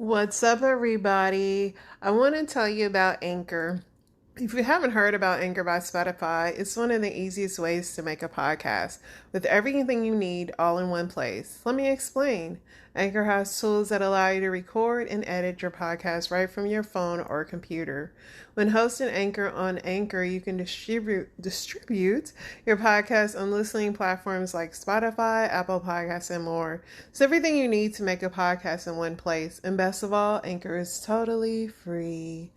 What's up, everybody? I want to tell you about Anchor. If you haven't heard about Anchor by Spotify, it's one of the easiest ways to make a podcast with everything you need all in one place. Let me explain. Anchor has tools that allow you to record and edit your podcast right from your phone or computer. When hosting Anchor on Anchor, you can distribute your podcast on listening platforms like Spotify, Apple Podcasts, and more. It's everything you need to make a podcast in one place. And best of all, Anchor is totally free.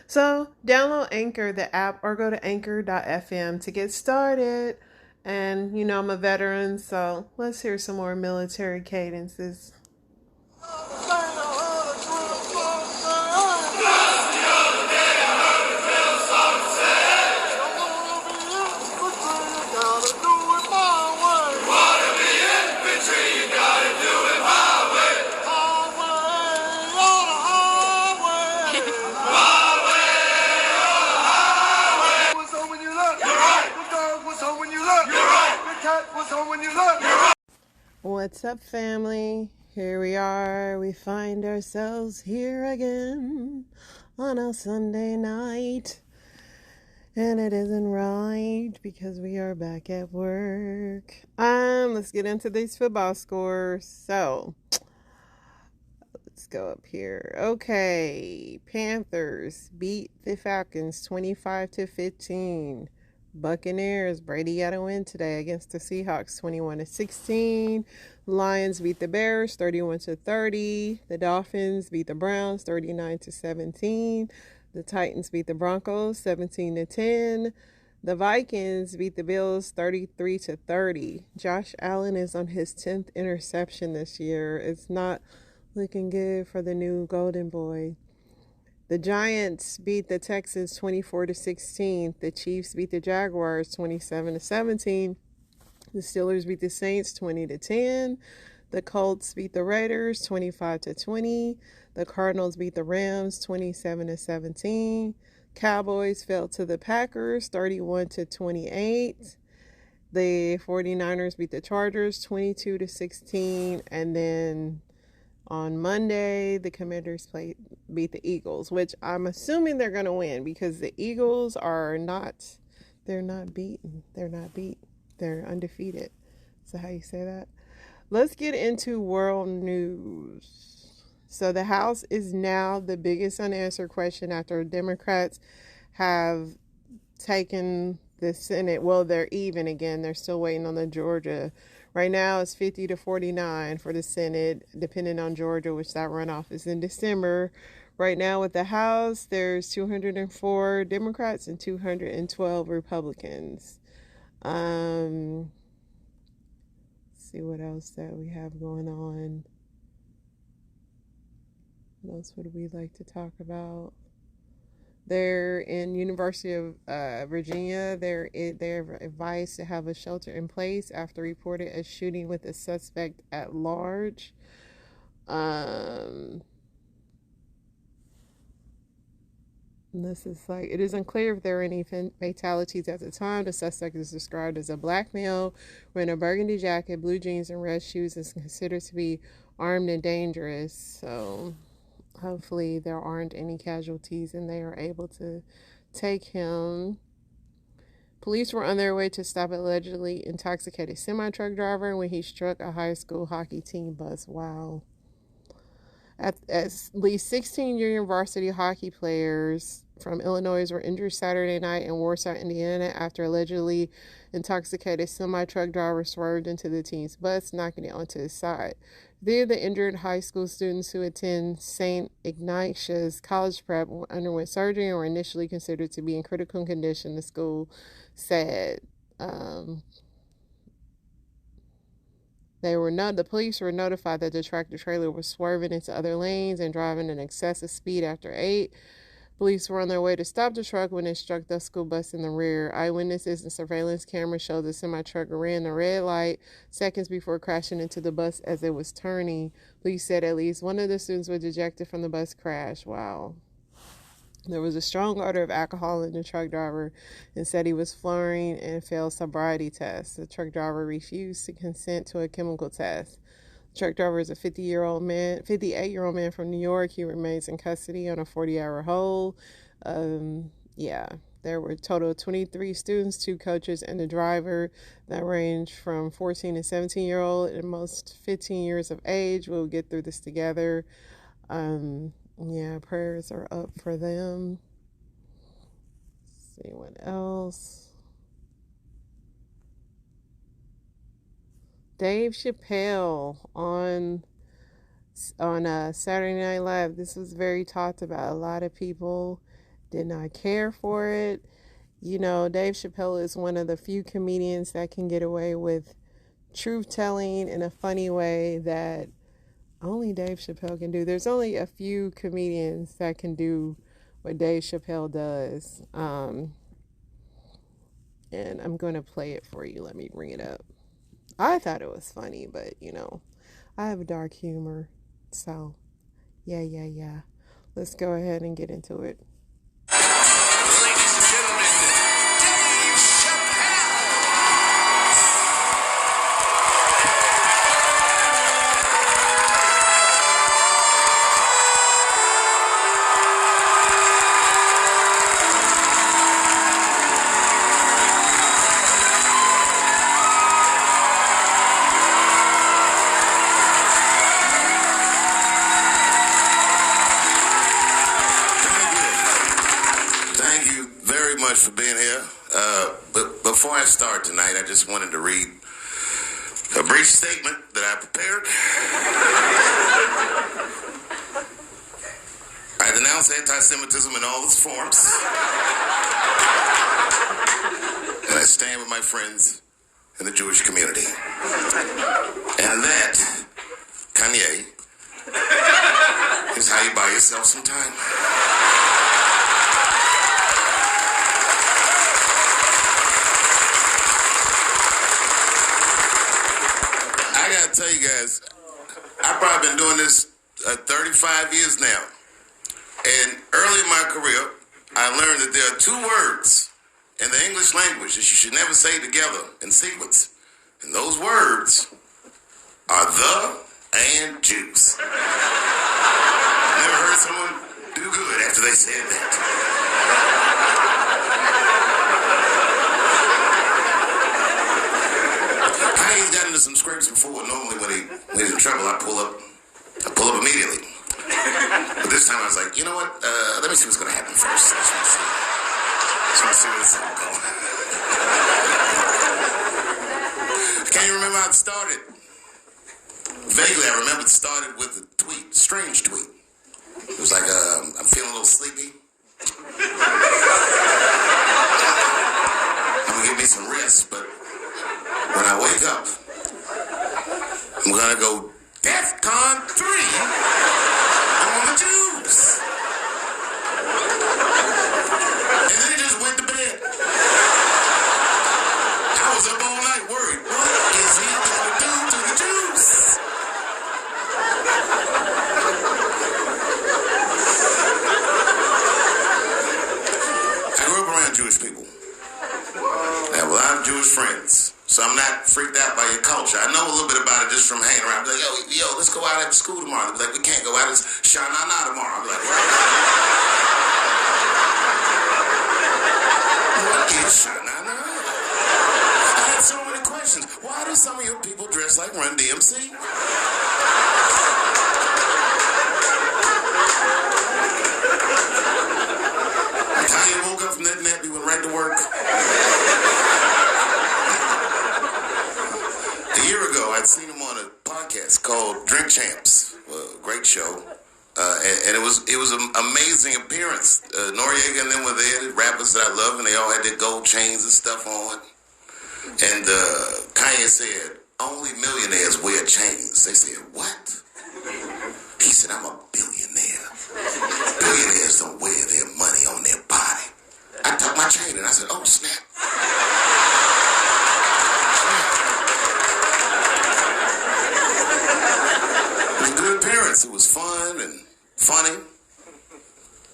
So download Anchor, the app, or go to anchor.fm to get started. And I'm a veteran, so let's hear some more military cadences. What's up, family? Here we are. We find ourselves here again on a Sunday night. And it isn't right because we are back at work. Let's get into these football scores. So, let's go up here. Okay. Panthers beat the Falcons 25-15. Buccaneers, Brady got a win today against the Seahawks 21-16. Lions beat the Bears 31-30. The Dolphins beat the Browns 39-17. The Titans beat the Broncos 17-10. The Vikings beat the Bills 33-30. Josh Allen is on his 10th interception this year. It's not looking good for the new Golden Boy. The Giants beat the Texans 24-16. The Chiefs beat the Jaguars 27-17. The Steelers beat the Saints 20-10. The Colts beat the Raiders 25-20. The Cardinals beat the Rams 27-17. Cowboys fell to the Packers 31-28. The 49ers beat the Chargers 22-16. And then on Monday, the Commanders beat the Eagles, which I'm assuming they're going to win because the Eagles they're not beaten. They're not beat. They're undefeated. So how you say that? Let's get into world news. So the House is now the biggest unanswered question after Democrats have taken the Senate. Well, they're even again. They're still waiting on the Georgia. Right now, it's 50-49 for the Senate, depending on Georgia, which that runoff is in December. Right now, with the House, there's 204 Democrats and 212 Republicans. Let's see what else that we have going on. What else would we like to talk about? They're in University of Virginia. They're advised to have a shelter in place after reported a shooting with a suspect at large. This is it is unclear if there were any fatalities at the time. The suspect is described as a black male wearing a burgundy jacket, blue jeans, and red shoes, and is considered to be armed and dangerous. So hopefully there aren't any casualties and they are able to take him. Police were on their way to stop an allegedly intoxicated semi-truck driver when he struck a high school hockey team bus. Wow. At least 16 junior varsity hockey players from Illinois were injured Saturday night in Warsaw, Indiana, after allegedly intoxicated semi-truck driver swerved into the team's bus, knocking it onto his side. Three of the injured high school students who attend St. Ignatius College Prep underwent surgery and were initially considered to be in critical condition, the school said. The police were notified that the tractor trailer was swerving into other lanes and driving at excessive speed after 8. Police were on their way to stop the truck when it struck the school bus in the rear. Eyewitnesses and surveillance cameras showed the semi-truck ran the red light seconds before crashing into the bus as it was turning. Police said at least one of the students was ejected from the bus crash. Wow. There was a strong odor of alcohol in the truck driver and said he was slurring and failed sobriety tests. The truck driver refused to consent to a chemical test. Truck driver is a 58-year-old man from New York. He remains in custody on a 40-hour hold. Yeah, there were a total of 23 students, 2 coaches, and the driver that range from 14 and 17-year-old and most 15 years of age. We'll get through this together. Yeah, prayers are up for them. Let's see what else. Dave Chapelle on Saturday Night Live. This was very talked about. A lot of people did not care for it. You know, Dave Chapelle is one of the few comedians that can get away with truth telling in a funny way that only Dave Chapelle can do. There's only a few comedians that can do what Dave Chapelle does. And I'm going to play it for you. Let me bring it up. I thought it was funny, but, you know, I have a dark humor. So, yeah. Let's go ahead and get into it. Ladies and gentlemen, Dave Chapelle. For being here. But before I start tonight, I just wanted to read a brief statement that I prepared. I denounce anti-Semitism in all its forms. And I stand with my friends in the Jewish community. And that, Kanye, is how you buy yourself some time. Tell you guys, I've probably been doing this 35 years now. And early in my career, I learned that there are 2 words in the English language that you should never say together in sequence. And those words are the and juice. I've never heard someone do good after they said that. He's got into some scrapes before. Normally when he's in trouble, I pull up immediately. But this time I was like, you know what? Let me see what's going to happen first. I just want to see where this is going. Can't you remember how it started? Vaguely, I remember it started with a tweet, strange tweet. It was like, I'm feeling a little sleepy. I'm going to give me some rest, but when I wake up, I'm gonna go DEFCON 3 on the Jews. And then he just went to bed. I was up all night worried. What is he gonna do to the Jews? I grew up around Jewish people. I have a lot of Jewish friends. So I'm not freaked out by your culture. I know a little bit about it just from hanging around. I'm like, yo, let's go out after school tomorrow. They're like, we can't go out. It's Shana tomorrow. I'm like, what is Shana? I had so many questions. Why do some of your people dress like Run DMC? Kanye woke up from that nap. He went right to work. A year ago, I'd seen him on a podcast called Drink Champs, a great show, and it was an amazing appearance. Noriega and them were there, the rappers that I love, and they all had their gold chains and stuff on. And Kanye said, only millionaires wear chains. They said, what? He said, I'm a billionaire. Billionaires don't wear their money on their body. I took my chain and I said, oh, snap. It was fun and funny.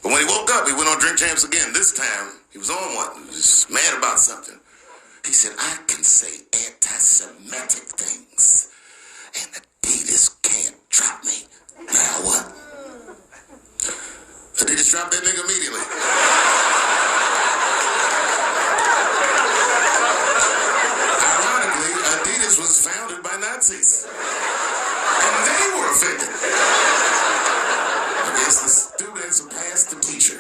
But when he woke up, he went on Drink Champs again. This time, he was on one. He was just mad about something. He said, I can say anti-Semitic things, and the Adidas can't drop me. Now what? Adidas dropped that nigga immediately. Ironically, Adidas was founded by Nazis. And they were offended. I guess the student surpassed the teacher.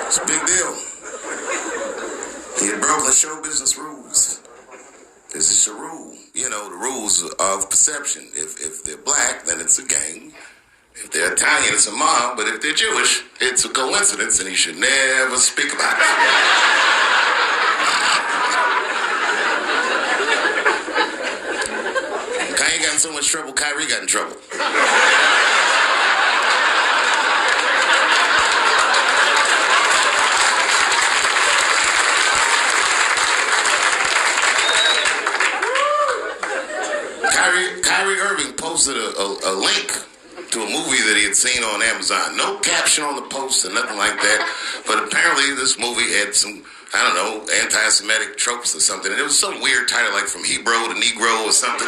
It's a big deal. He had broken the show business rules. This is a rule. You know, the rules of perception. If they're black, then it's a gang. If they're Italian, it's a mob. But if they're Jewish, it's a coincidence, and he should never speak about it. Kanye got in so much trouble, Kyrie got in trouble. Kyrie Irving posted a link to a movie that he had seen on Amazon. No caption on the post or nothing like that. But apparently this movie had some, I don't know, anti-Semitic tropes or something. And it was some weird title like From Hebrew to Negro or something.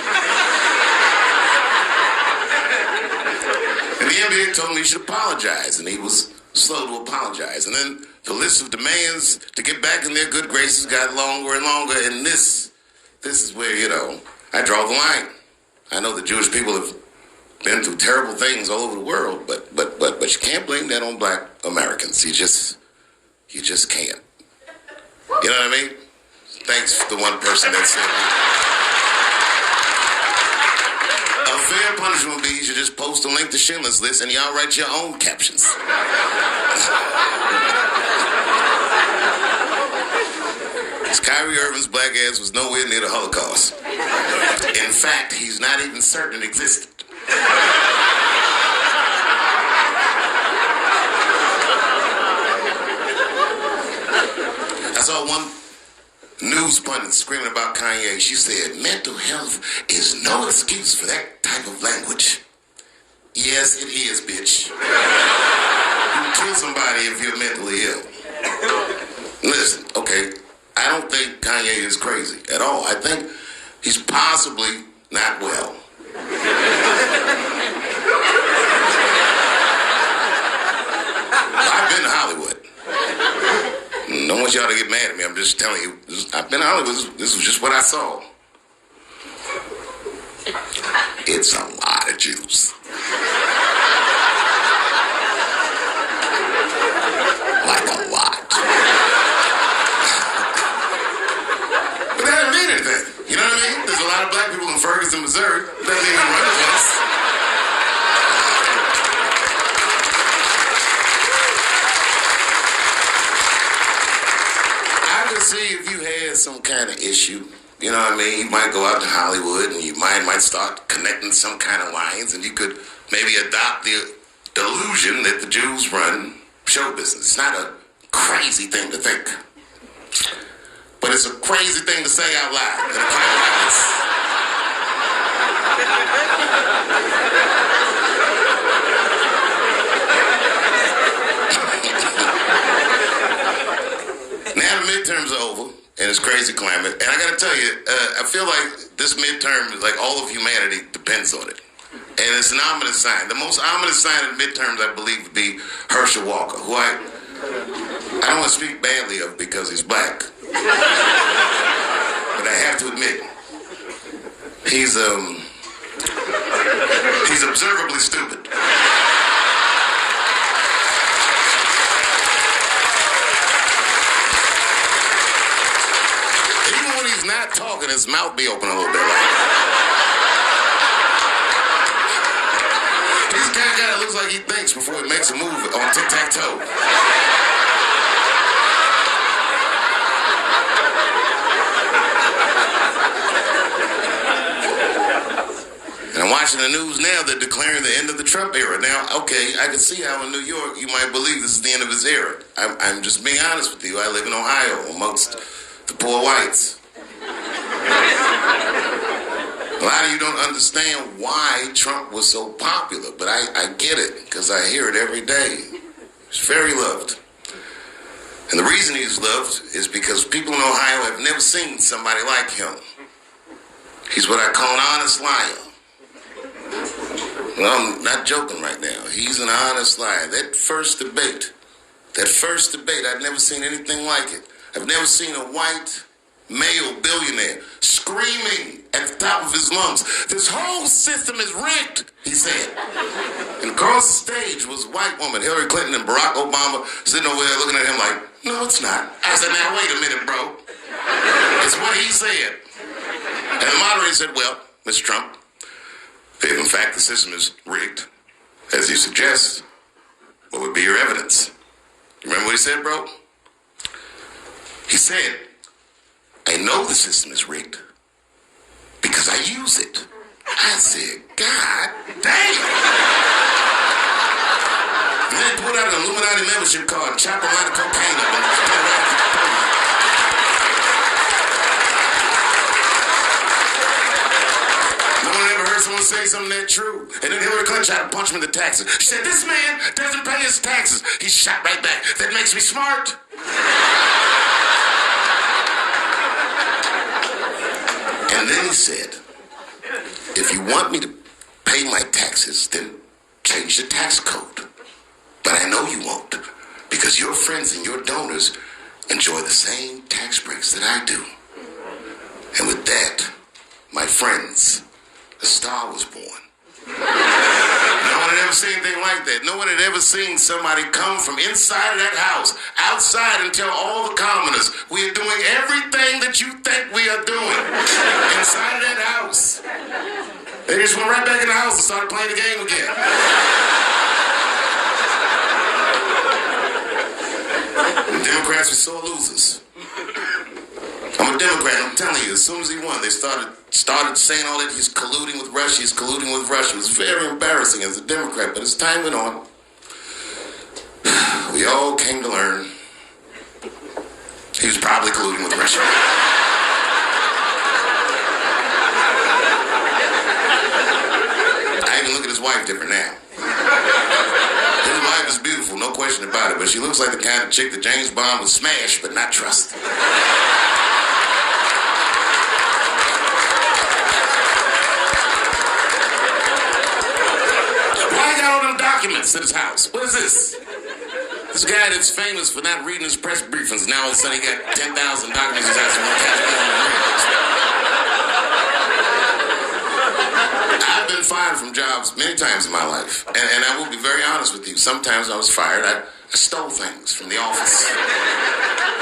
And the NBA told him he should apologize. And he was slow to apologize. And then the list of demands to get back in their good graces got longer and longer. And this is where, you know, I draw the line. I know the Jewish people have been through terrible things all over the world, but you can't blame that on black Americans. You just can't. You know what I mean? Thanks to the one person that said that. A fair punishment would be you should just post a link to Schindler's List and y'all write your own captions. Kyrie Irving's black ass was nowhere near the Holocaust. In fact, he's not even certain it existed. I saw one news pundit screaming about Kanye. She said, mental health is no excuse for that type of language. Yes, it is, bitch. You can kill somebody if you're mentally ill. Listen, okay, I don't think Kanye is crazy at all. I think he's possibly not well. I've been to Hollywood. I don't want y'all to get mad at me. I'm just telling you. I've been to Hollywood. This was just what I saw. It's a lot of Jews. Like a lot. But that doesn't mean anything. You know what I mean? There's a lot of black people in Ferguson, Missouri. That doesn't even run the place. I could see if you had some kind of issue, you know what I mean? You might go out to Hollywood and your mind might start connecting some kind of lines and you could maybe adopt the delusion that the Jews run show business. It's not a crazy thing to think. But it's a crazy thing to say out loud. In a private house. Now the midterms are over, and it's crazy climate. And I gotta tell you, I feel like this midterm, like all of humanity depends on it. And it's an ominous sign. The most ominous sign of the midterms, I believe, would be Herschel Walker, who I don't want to speak badly of because he's black. But I have to admit, he's observably stupid. Even when he's not talking, his mouth be open a little bit. He's the kind of guy that looks like he thinks before he makes a move on tic-tac-toe. And I'm watching the news now, they're declaring the end of the Trump era. Now, okay, I can see how in New York you might believe this is the end of his era. I'm just being honest with you. I live in Ohio amongst the poor whites. A lot of you don't understand why Trump was so popular, but I get it because I hear it every day. He's very loved. And the reason he's loved is because people in Ohio have never seen somebody like him. He's what I call an honest liar. Well, I'm not joking right now. He's an honest liar. That first debate, I'd never seen anything like it. I've never seen a white male billionaire screaming at the top of his lungs, "This whole system is rigged," he said. And across the stage was a white woman, Hillary Clinton and Barack Obama, sitting over there looking at him like, "No, it's not." I said, "Now, wait a minute, bro. It's what he said." And the moderator said, "Well, Mr. Trump, if in fact the system is rigged, as you suggest, what would be your evidence?" You remember what he said, bro? He said, "I know the system is rigged because I use it." I said, "God damn." And then put out an Illuminati membership card and chop a lot of cocaine up and no one ever heard someone say something that true. And then Hillary Clinton tried to punch him in the taxes. She said, "This man doesn't pay his taxes." He shot right back. "That makes me smart." And then he said, "If you want me to pay my taxes, then change the tax code. But I know you won't, because your friends and your donors enjoy the same tax breaks that I do." And with that, my friends, a star was born. No one had ever seen anything like that. No one had ever seen somebody come from inside of that house, outside, and tell all the commoners, "We are doing everything that you think we are doing," inside of that house. They just went right back in the house and started playing the game again. The Democrats were sore losers. I'm a Democrat, I'm telling you, as soon as he won, they started saying all that he's colluding with Russia, It was very embarrassing as a Democrat, but as time went on, we all came to learn he was probably colluding with Russia. I even look at his wife different now. His wife is beautiful, no question about it, but she looks like the kind of chick that James Bond would smash but not trust. Documents at his house. What is this? This guy that's famous for not reading his press briefings, now all of a sudden he got 10,000 documents in his house. I've been fired from jobs many times in my life, and I will be very honest with you. Sometimes I was fired. I stole things from the office.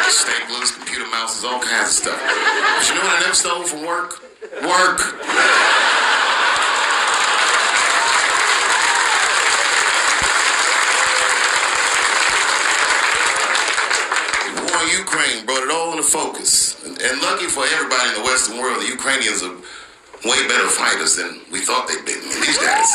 Staplers, computer mouses, all kinds of stuff. But you know what I never stole from work? Work. Ukraine brought it all into focus. And lucky for everybody in the Western world, the Ukrainians are way better fighters than we thought they'd be. I mean, these guys.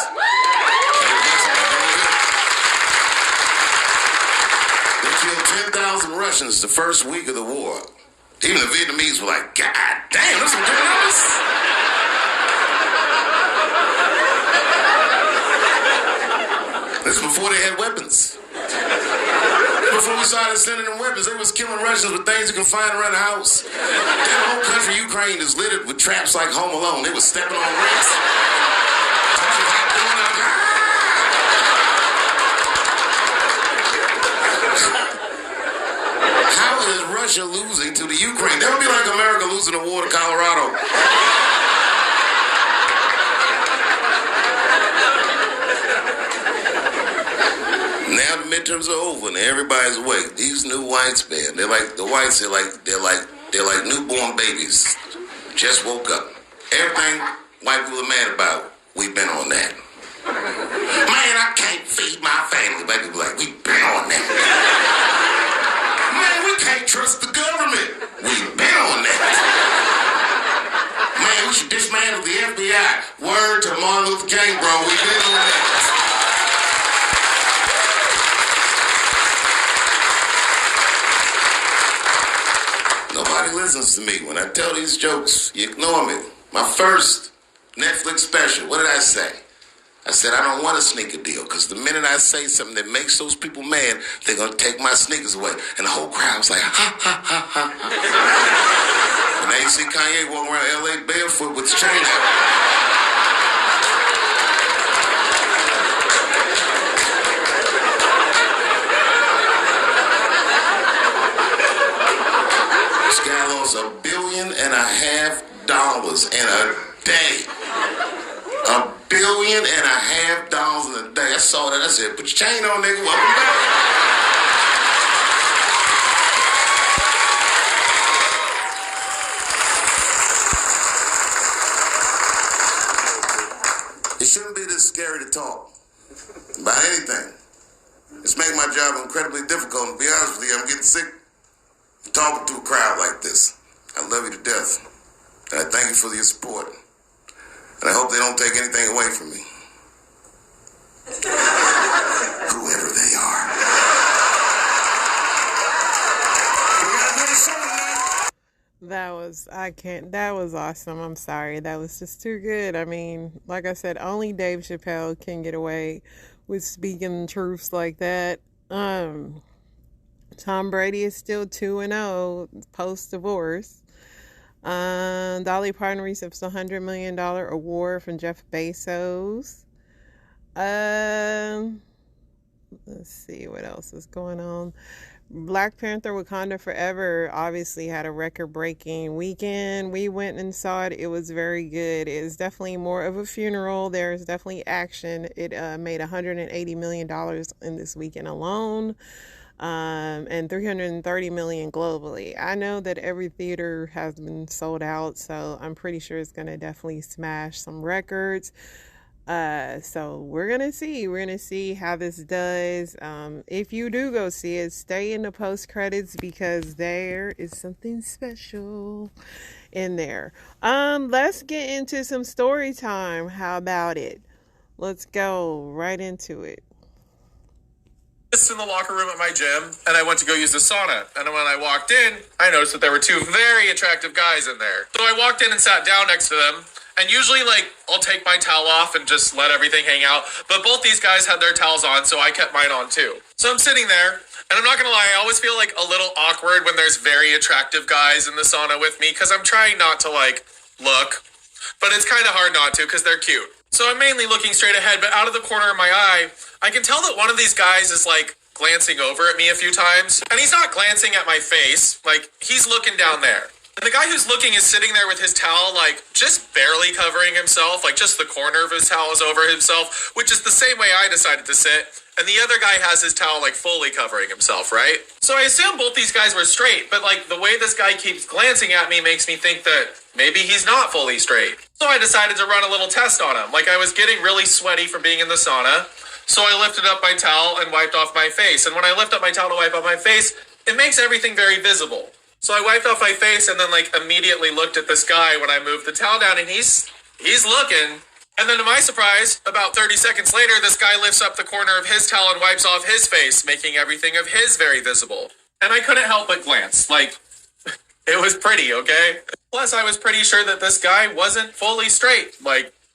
They killed 10,000 Russians the first week of the war. Even the Vietnamese were like, "God damn, there's some terrorists." This is before they had weapons. Before we started sending them weapons, they was killing Russians with things you can find around the house. That whole country, Ukraine, is littered with traps like Home Alone. They was stepping on rats. How is Russia losing to the Ukraine? That would be like America losing the war to Colorado. Now the midterms are over and everybody's awake. These new whites, man, they're like the whites. They're like newborn babies. Just woke up. Everything white people are mad about, we've been on that. Man, I can't feed my family. White people like, we've been on that. Man, we can't trust the government. We've been on that. Man, we should dismantle the FBI. Word to Martin Luther King, bro. We've been on that. Nobody listens to me. When I tell these jokes, you ignore me. My first Netflix special, what did I say? I said, I don't want a sneaker deal, because the minute I say something that makes those people mad, they're going to take my sneakers away. And the whole crowd was like, ha, ha, ha, ha, ha. And now you see Kanye walking around L.A. barefoot with his chain out. This guy lost $1.5 billion in a day. $1.5 billion in a day. I saw that. I said, put your chain on, nigga. Welcome back. It shouldn't be this scary to talk about anything. It's making my job incredibly difficult. And to be honest with you, I'm getting sick of talking to a crowd like this. I love you to death. And I thank you for your support. And I hope they don't take anything away from me. Whoever they are. That was awesome. I'm sorry. That was just too good. I mean, like I said, only Dave Chapelle can get away with speaking truths like that. Tom Brady is still 2-0 post-divorce. Dolly Parton receives a $100 million award from Jeff Bezos. Let's see what else is going on. Black Panther Wakanda Forever obviously had a record-breaking weekend. We went and saw it. It was very good. It is definitely more of a funeral. There's definitely action. It made $180 million in this weekend alone. And $330 million globally. I know that every theater has been sold out, so I'm pretty sure it's going to definitely smash some records. So we're going to see how this does. If you do go see it, stay in the post credits, because there is something special in there. Let's get into some story time. How about it? Let's go right into it. In the locker room at my gym, and I went to go use the sauna. And when I walked in, I noticed that there were two very attractive guys in there. So I walked in and sat down next to them. And usually, I'll take my towel off and just let everything hang out. But both these guys had their towels on, so I kept mine on too. So I'm sitting there, and I'm not gonna lie, I always feel a little awkward when there's very attractive guys in the sauna with me, because I'm trying not to look. But it's kind of hard not to, because they're cute. So I'm mainly looking straight ahead, but out of the corner of my eye, I can tell that one of these guys is glancing over at me a few times. And he's not glancing at my face, he's looking down there. And the guy who's looking is sitting there with his towel, just barely covering himself, just the corner of his towel is over himself, which is the same way I decided to sit. And the other guy has his towel, fully covering himself, right? So I assume both these guys were straight, but, the way this guy keeps glancing at me makes me think that maybe he's not fully straight. So I decided to run a little test on him. I was getting really sweaty from being in the sauna, so I lifted up my towel and wiped off my face. And when I lift up my towel to wipe off my face, it makes everything very visible. So I wiped off my face and then, immediately looked at this guy when I moved the towel down, and he's looking. And then to my surprise, about 30 seconds later, this guy lifts up the corner of his towel and wipes off his face, making everything of his very visible. And I couldn't help but glance. It was pretty, okay? Plus, I was pretty sure that this guy wasn't fully straight.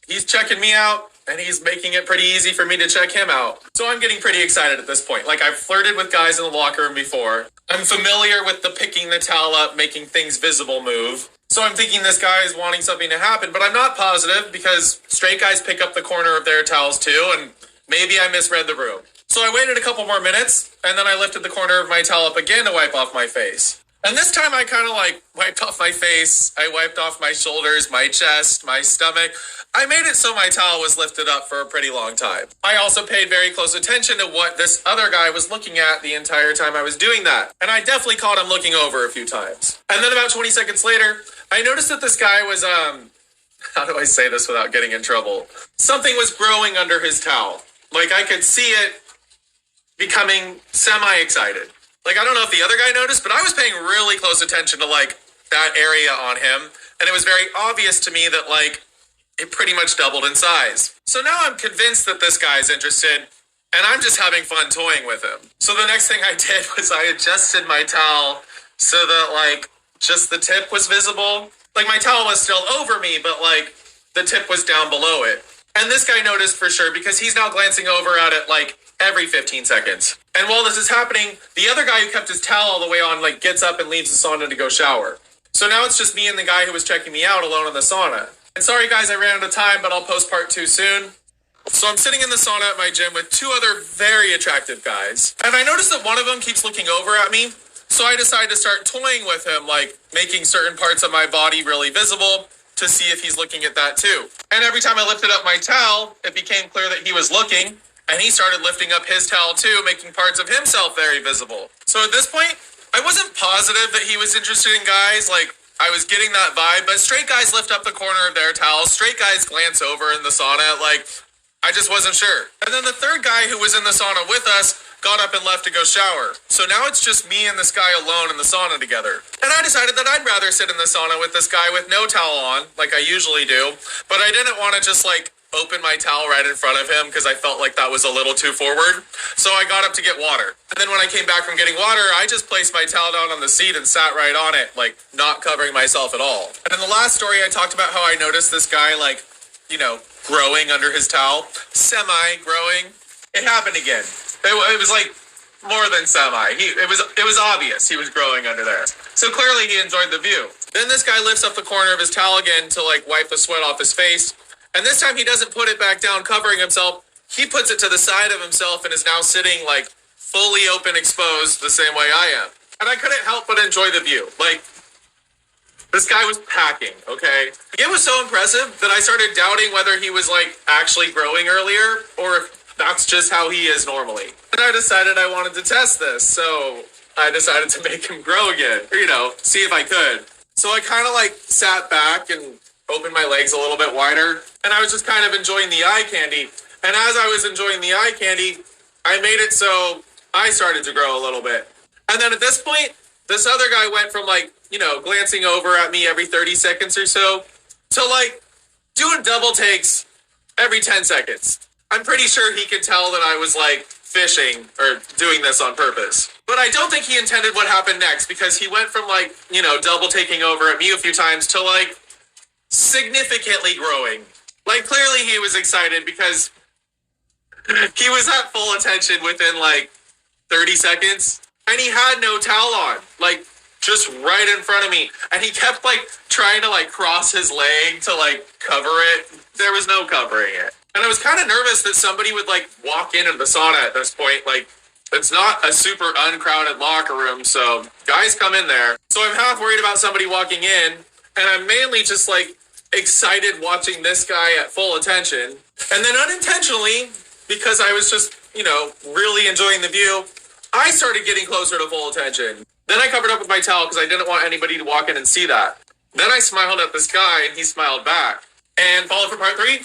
He's checking me out, and he's making it pretty easy for me to check him out. So I'm getting pretty excited at this point. I've flirted with guys in the locker room before. I'm familiar with the picking the towel up, making things visible move. So I'm thinking this guy is wanting something to happen, but I'm not positive, because straight guys pick up the corner of their towels too, and maybe I misread the room. So I waited a couple more minutes, and then I lifted the corner of my towel up again to wipe off my face. And this time I kind of wiped off my face. I wiped off my shoulders, my chest, my stomach. I made it so my towel was lifted up for a pretty long time. I also paid very close attention to what this other guy was looking at the entire time I was doing that. And I definitely caught him looking over a few times. And then about 20 seconds later, I noticed that this guy was, how do I say this without getting in trouble? Something was growing under his towel. I could see it becoming semi-excited. I don't know if the other guy noticed, but I was paying really close attention to, that area on him. And it was very obvious to me that, it pretty much doubled in size. So now I'm convinced that this guy's interested, and I'm just having fun toying with him. So the next thing I did was I adjusted my towel so that, just the tip was visible. My towel was still over me, but, the tip was down below it. And this guy noticed for sure because he's now glancing over at it like every 15 seconds. And while this is happening, the other guy who kept his towel all the way on like gets up and leaves the sauna to go shower. So now it's just me and the guy who was checking me out alone in the sauna. And sorry guys, I ran out of time, but I'll post part 2 soon. So I'm sitting in the sauna at my gym with 2 other very attractive guys. And I noticed that one of them keeps looking over at me. So I decided to start toying with him, like making certain parts of my body really visible to see if he's looking at that too. And every time I lifted up my towel, it became clear that he was looking. And he started lifting up his towel too, making parts of himself very visible. So at this point, I wasn't positive that he was interested in guys. Like, I was getting that vibe, but straight guys lift up the corner of their towels. Straight guys glance over in the sauna. Like, I just wasn't sure. And then the third guy who was in the sauna with us got up and left to go shower. So now it's just me and this guy alone in the sauna together. And I decided that I'd rather sit in the sauna with this guy with no towel on, like I usually do. But I didn't want to just like open my towel right in front of him because I felt like that was a little too forward. So I got up to get water. And then when I came back from getting water, I just placed my towel down on the seat and sat right on it, like not covering myself at all. And in the last story, I talked about how I noticed this guy like, you know, growing under his towel, semi-growing. It happened again. It was like more than semi. It was obvious he was growing under there. So clearly he enjoyed the view. Then this guy lifts up the corner of his towel again to like wipe the sweat off his face. And this time he doesn't put it back down covering himself. He puts it to the side of himself and is now sitting like fully open, exposed the same way I am. And I couldn't help but enjoy the view. Like, this guy was packing, okay? It was so impressive that I started doubting whether he was like actually growing earlier or if that's just how he is normally. And I decided I wanted to test this, so I decided to make him grow again, or, you know, see if I could. So I kind of like sat back and opened my legs a little bit wider, and I was just kind of enjoying the eye candy. And as I was enjoying the eye candy, I made it so I started to grow a little bit. And then at this point, this other guy went from like, you know, glancing over at me every 30 seconds or so to like doing double takes every 10 seconds. I'm pretty sure he could tell that I was like fishing or doing this on purpose. But I don't think he intended what happened next because he went from like, you know, double taking over at me a few times to like significantly growing. Like clearly he was excited because he was at full attention within like 30 seconds and he had no towel on, like just right in front of me. And he kept like trying to like cross his leg to like cover it. There was no covering it. And I was kind of nervous that somebody would like walk into the sauna at this point. Like it's not a super uncrowded locker room, so guys come in there. So I'm half worried about somebody walking in, and I'm mainly just like excited watching this guy at full attention. And then unintentionally, because I was just, you know, really enjoying the view, I started getting closer to full attention. Then I covered up with my towel because I didn't want anybody to walk in and see that. Then I smiled at this guy and he smiled back. And follow for part 3.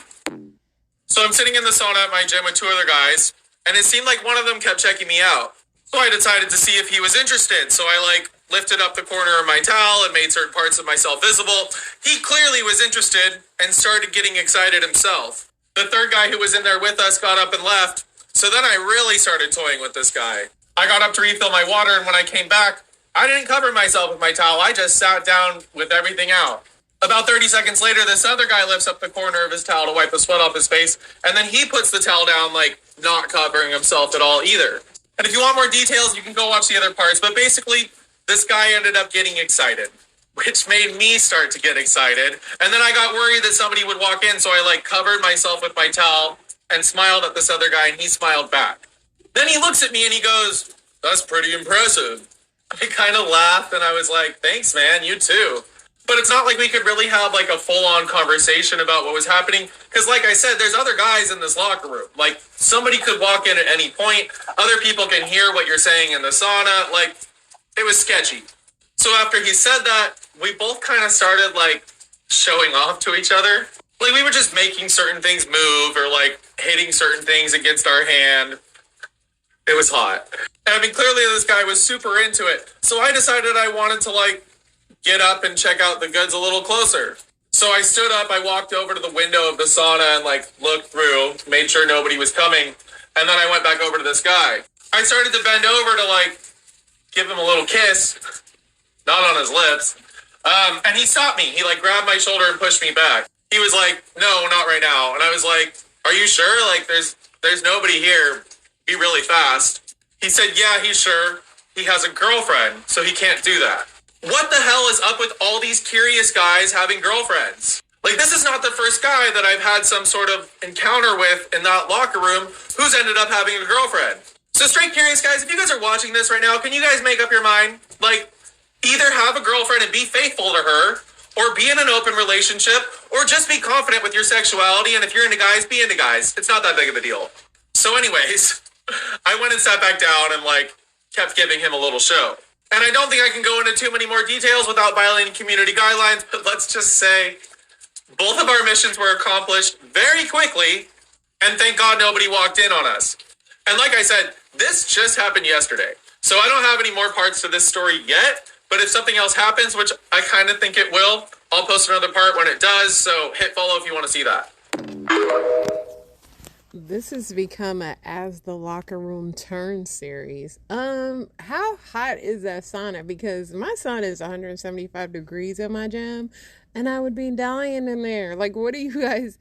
So I'm sitting in the sauna at my gym with 2 other guys, and it seemed like one of them kept checking me out. So I decided to see if he was interested. So I like lifted up the corner of my towel and made certain parts of myself visible. He clearly was interested and started getting excited himself. The third guy who was in there with us got up and left. So then I really started toying with this guy. I got up to refill my water, and when I came back, I didn't cover myself with my towel. I just sat down with everything out. About 30 seconds later, this other guy lifts up the corner of his towel to wipe the sweat off his face, and then he puts the towel down, like, not covering himself at all either. And if you want more details, you can go watch the other parts, but basically, this guy ended up getting excited, which made me start to get excited. And then I got worried that somebody would walk in, so I, like, covered myself with my towel and smiled at this other guy, and he smiled back. Then he looks at me and he goes, "That's pretty impressive." I kind of laughed, and I was like, "Thanks, man, you too." But it's not like we could really have like a full-on conversation about what was happening. Because like I said, there's other guys in this locker room. Like somebody could walk in at any point. Other people can hear what you're saying in the sauna. Like it was sketchy. So after he said that, we both kind of started like showing off to each other. Like we were just making certain things move or like hitting certain things against our hand. It was hot. And I mean, clearly this guy was super into it. So I decided I wanted to like get up and check out the goods a little closer. So I stood up, I walked over to the window of the sauna and like looked through, made sure nobody was coming, and then I went back over to this guy. I started to bend over to like give him a little kiss, not on his lips, and he stopped me. He like grabbed my shoulder and pushed me back. He was like, no, not right now. And I was like, are you sure? Like, there's nobody here. Be really fast. He said, yeah, he's sure. He has a girlfriend, so he can't do that. What the hell is up with all these curious guys having girlfriends? Like, this is not the first guy that I've had some sort of encounter with in that locker room who's ended up having a girlfriend. So, straight curious guys, if you guys are watching this right now, can you guys make up your mind? Like, either have a girlfriend and be faithful to her, or be in an open relationship, or just be confident with your sexuality, and if you're into guys, be into guys. It's not that big of a deal. So anyways, I went and sat back down and, like, kept giving him a little show. And I don't think I can go into too many more details without violating community guidelines, but let's just say both of our missions were accomplished very quickly, and thank God nobody walked in on us. And like I said, this just happened yesterday. So I don't have any more parts to this story yet, but if something else happens, which I kind of think it will, I'll post another part when it does, so hit follow if you want to see that. This has become a As the Locker Room Turns series. How hot is that sauna? Because my sauna is 175 degrees at my gym, and I would be dying in there. Like, what do you guys...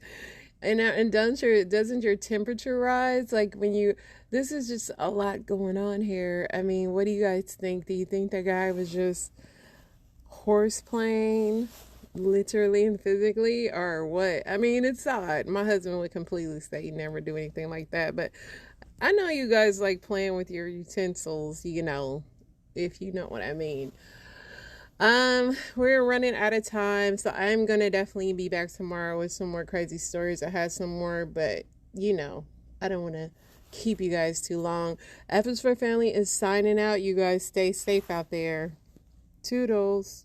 And doesn't your temperature rise? Like, when you... This is just a lot going on here. I mean, what do you guys think? Do you think the guy was just horseplaying, literally and physically, or what? I mean, it's odd. My husband would completely say he'd never do anything like that, but I know you guys like playing with your utensils, you know, if you know what I mean. We're running out of time, so I'm gonna definitely be back tomorrow with some more crazy stories. I had some more, but you know, I don't want to keep you guys too long. F is for Family is signing out. You guys stay safe out there. Toodles.